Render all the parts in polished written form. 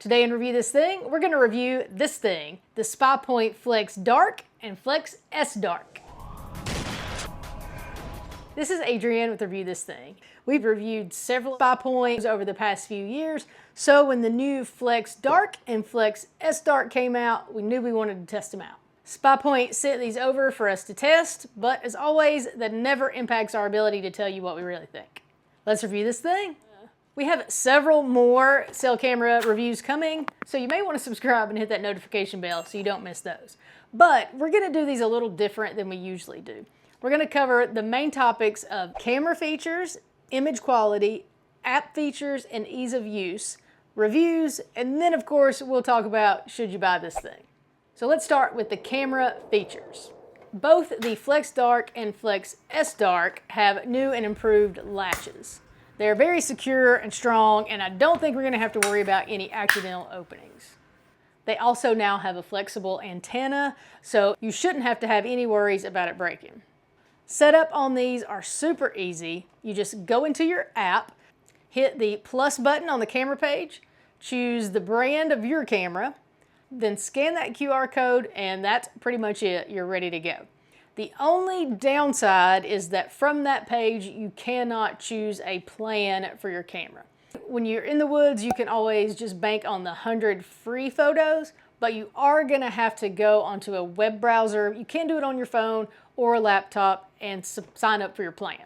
Today in Review This Thing, we're going to review this thing, the Spypoint Flex Dark and Flex S Dark. This is Adrienne with Review This Thing. We've reviewed several Spypoints over the past few years, so when the new Flex Dark and Flex S Dark came out, we knew we wanted to test them out. Spypoint sent these over for us to test, but as always, that never impacts our ability to tell you what we really think. Let's review this thing. We have several more cell camera reviews coming, so you may want to subscribe and hit that notification bell so you don't miss those. But we're going to do these a little different than we usually do. We're going to cover the main topics of camera features, image quality, app features, and ease of use, reviews, and then of course we'll talk about should you buy this thing. So let's start with the camera features. Both the Flex Dark and Flex S Dark have new and improved latches. They're very secure and strong, and I don't think we're going to have to worry about any accidental openings. They also now have a flexible antenna, so you shouldn't have to have any worries about it breaking. Setup on these are super easy. You just go into your app, hit the plus button on the camera page, choose the brand of your camera, then scan that QR code, and that's pretty much it. You're ready to go. The only downside is that from that page, you cannot choose a plan for your camera. When you're in the woods, you can always just bank on the 100 free photos, but you are gonna have to go onto a web browser. You can do it on your phone or a laptop and sign up for your plan.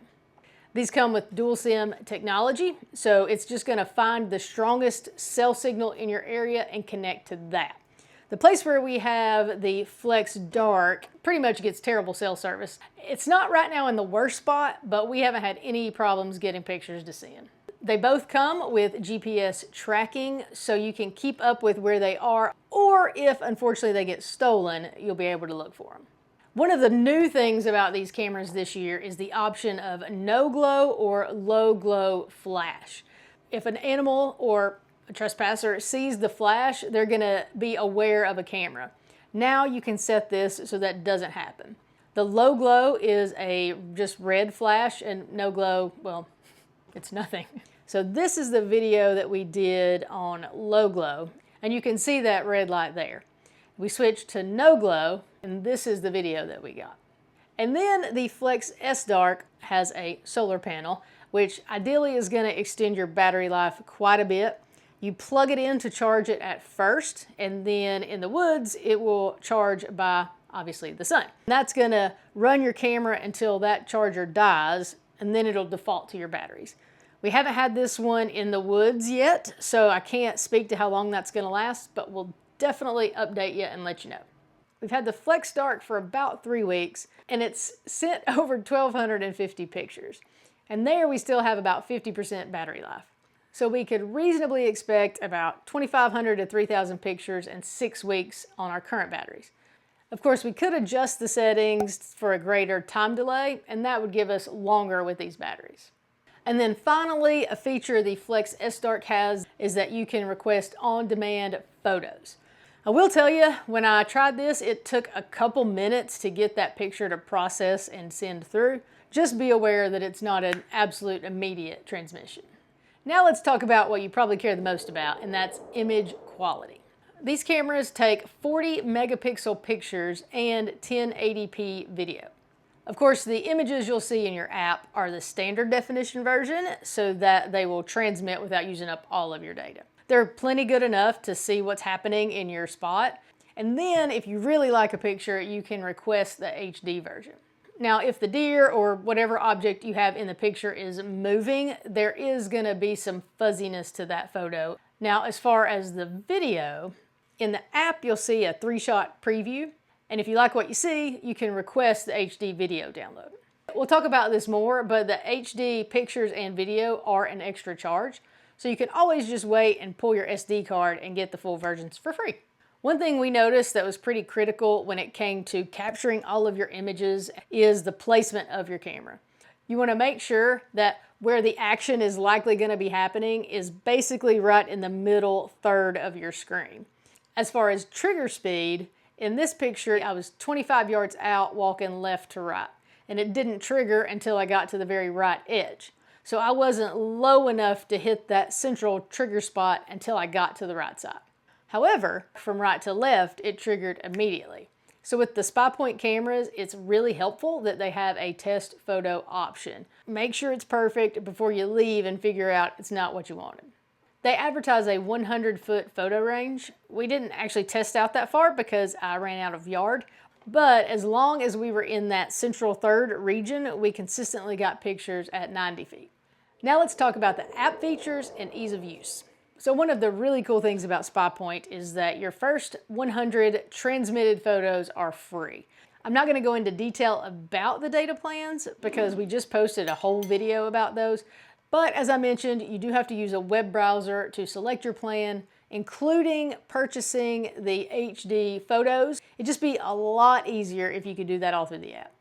These come with dual SIM technology, so it's just gonna find the strongest cell signal in your area and connect to that. The place where we have the Flex Dark pretty much gets terrible cell service. It's not right now in the worst spot, but we haven't had any problems getting pictures to send. They both come with GPS tracking, so you can keep up with where they are, or if unfortunately they get stolen, you'll be able to look for them. One of the new things about these cameras this year is the option of no glow or low glow flash. If an animal or a trespasser sees the flash, they're gonna be aware of a camera. Now you can set this so that doesn't happen. The low glow is a just red flash, and no glow, well, it's nothing. So this is the video that we did on low glow, and you can see that red light there. We switched to no glow, and this is the video that we got. And then the Flex S Dark has a solar panel, which ideally is gonna extend your battery life quite a bit. You plug it in to charge it at first, and then in the woods, it will charge by, obviously, the sun. That's gonna run your camera until that charger dies, and then it'll default to your batteries. We haven't had this one in the woods yet, so I can't speak to how long that's gonna last, but we'll definitely update you and let you know. We've had the Flex Dark for about 3 weeks, and it's sent over 1,250 pictures. And there we still have about 50% battery life. So we could reasonably expect about 2,500 to 3,000 pictures in 6 weeks on our current batteries. Of course, we could adjust the settings for a greater time delay, and that would give us longer with these batteries. And then finally, a feature the Flex S Dark has is that you can request on-demand photos. I will tell you, when I tried this, it took a couple minutes to get that picture to process and send through. Just be aware that it's not an absolute immediate transmission. Now let's talk about what you probably care the most about, and that's image quality. These cameras take 40 megapixel pictures and 1080p video. Of course, the images you'll see in your app are the standard definition version so that they will transmit without using up all of your data. They're plenty good enough to see what's happening in your spot. And then if you really like a picture, you can request the HD version. Now, if the deer or whatever object you have in the picture is moving, there is gonna be some fuzziness to that photo. Now, as far as the video, in the app, you'll see a 3-shot preview. And if you like what you see, you can request the HD video download. We'll talk about this more, but the HD pictures and video are an extra charge. So you can always just wait and pull your SD card and get the full versions for free. One thing we noticed that was pretty critical when it came to capturing all of your images is the placement of your camera. You want to make sure that where the action is likely going to be happening is basically right in the middle third of your screen. As far as trigger speed, in this picture, I was 25 yards out walking left to right, and it didn't trigger until I got to the very right edge. So I wasn't low enough to hit that central trigger spot until I got to the right side. However, from right to left, it triggered immediately. So with the Spypoint cameras, it's really helpful that they have a test photo option. Make sure it's perfect before you leave and figure out it's not what you wanted. They advertise a 100-foot photo range. We didn't actually test out that far because I ran out of yard, but as long as we were in that central third region, we consistently got pictures at 90 feet. Now let's talk about the app features and ease of use. So one of the really cool things about Spypoint is that your first 100 transmitted photos are free. I'm not going to go into detail about the data plans because we just posted a whole video about those. But as I mentioned, you do have to use a web browser to select your plan, including purchasing the HD photos. It'd just be a lot easier if you could do that all through the app.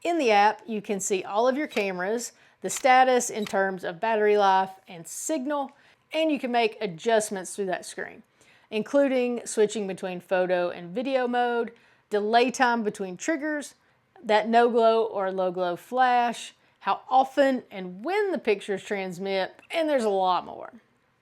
In the app, you can see all of your cameras, the status in terms of battery life and signal, and you can make adjustments through that screen, including switching between photo and video mode, delay time between triggers, that no glow or low glow flash, how often and when the pictures transmit, and there's a lot more.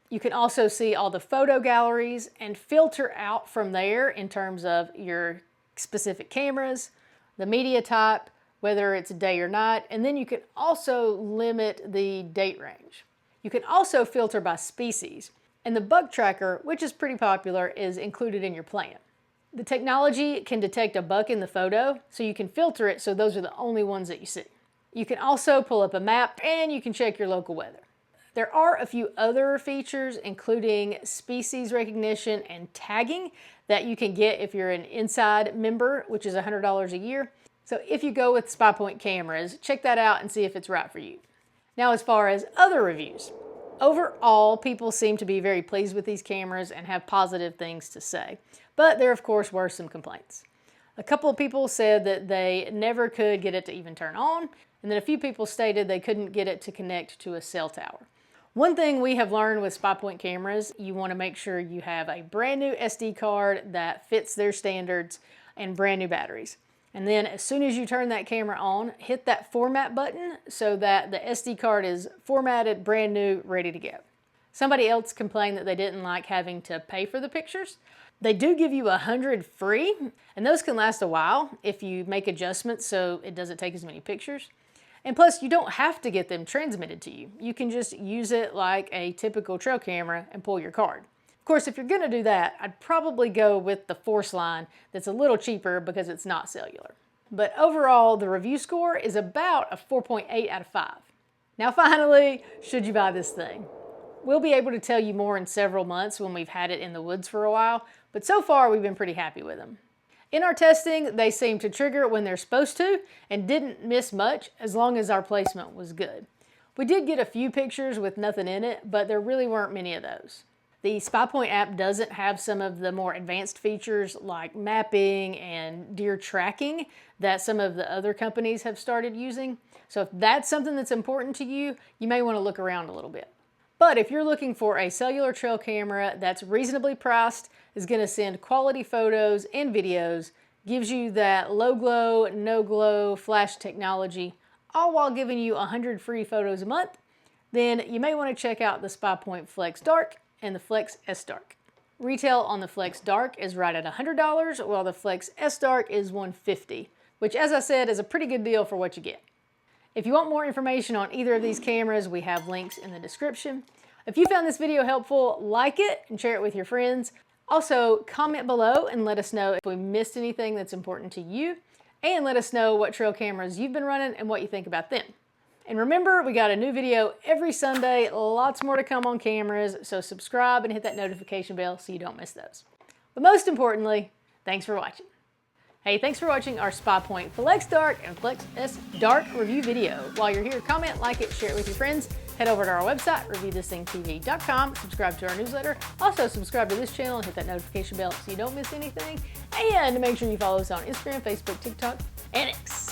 You can also see all the photo galleries and filter out from there in terms of your specific cameras, the media type, whether it's day or night, and then you can also limit the date range. You can also filter by species, and the bug tracker, which is pretty popular, is included in your plan. The technology can detect a bug in the photo, so you can filter it so those are the only ones that you see. You can also pull up a map and you can check your local weather. There are a few other features, including species recognition and tagging, that you can get if you're an Inside member, which is $100 a year. So if you go with Spypoint cameras, check that out and see if it's right for you. Now, as far as other reviews, overall, people seem to be very pleased with these cameras and have positive things to say. But there, of course, were some complaints. A couple of people said that they never could get it to even turn on, and then a few people stated they couldn't get it to connect to a cell tower. One thing we have learned with Spypoint cameras, you want to make sure you have a brand new SD card that fits their standards and brand new batteries. And then as soon as you turn that camera on, hit that format button so that the SD card is formatted, brand new, ready to go. Somebody else complained that they didn't like having to pay for the pictures. They do give you 100 free, and those can last a while if you make adjustments so it doesn't take as many pictures. And plus, you don't have to get them transmitted to you. You can just use it like a typical trail camera and pull your card. Of course, if you're going to do that, I'd probably go with the Force line that's a little cheaper because it's not cellular. But overall, the review score is about a 4.8 out of 5. Now finally, should you buy this thing? We'll be able to tell you more in several months when we've had it in the woods for a while, but so far we've been pretty happy with them. In our testing, they seem to trigger when they're supposed to and didn't miss much as long as our placement was good. We did get a few pictures with nothing in it, but there really weren't many of those. The Spypoint app doesn't have some of the more advanced features like mapping and deer tracking that some of the other companies have started using. So if that's something that's important to you, you may want to look around a little bit. But if you're looking for a cellular trail camera that's reasonably priced, is going to send quality photos and videos, gives you that low glow, no glow flash technology, all while giving you 100 free photos a month, then you may want to check out the Spypoint Flex Dark and the Flex S Dark. Retail on the Flex Dark is right at $100, while the Flex S Dark is $150, which, as I said, is a pretty good deal for what you get. If you want more information on either of these cameras, we have links in the description. If you found this video helpful, like it and share it with your friends. Also, comment below and let us know if we missed anything that's important to you, and let us know what trail cameras you've been running and what you think about them. And remember, we got a new video every Sunday, lots more to come on cameras, so subscribe and hit that notification bell so you don't miss those. But most importantly, thanks for watching. Hey, thanks for watching our Spypoint Flex Dark and Flex S Dark review video. While you're here, comment, like it, share it with your friends. Head over to our website, reviewthisthingtv.com, subscribe to our newsletter. Also, subscribe to this channel and hit that notification bell so you don't miss anything. And make sure you follow us on Instagram, Facebook, TikTok, and X.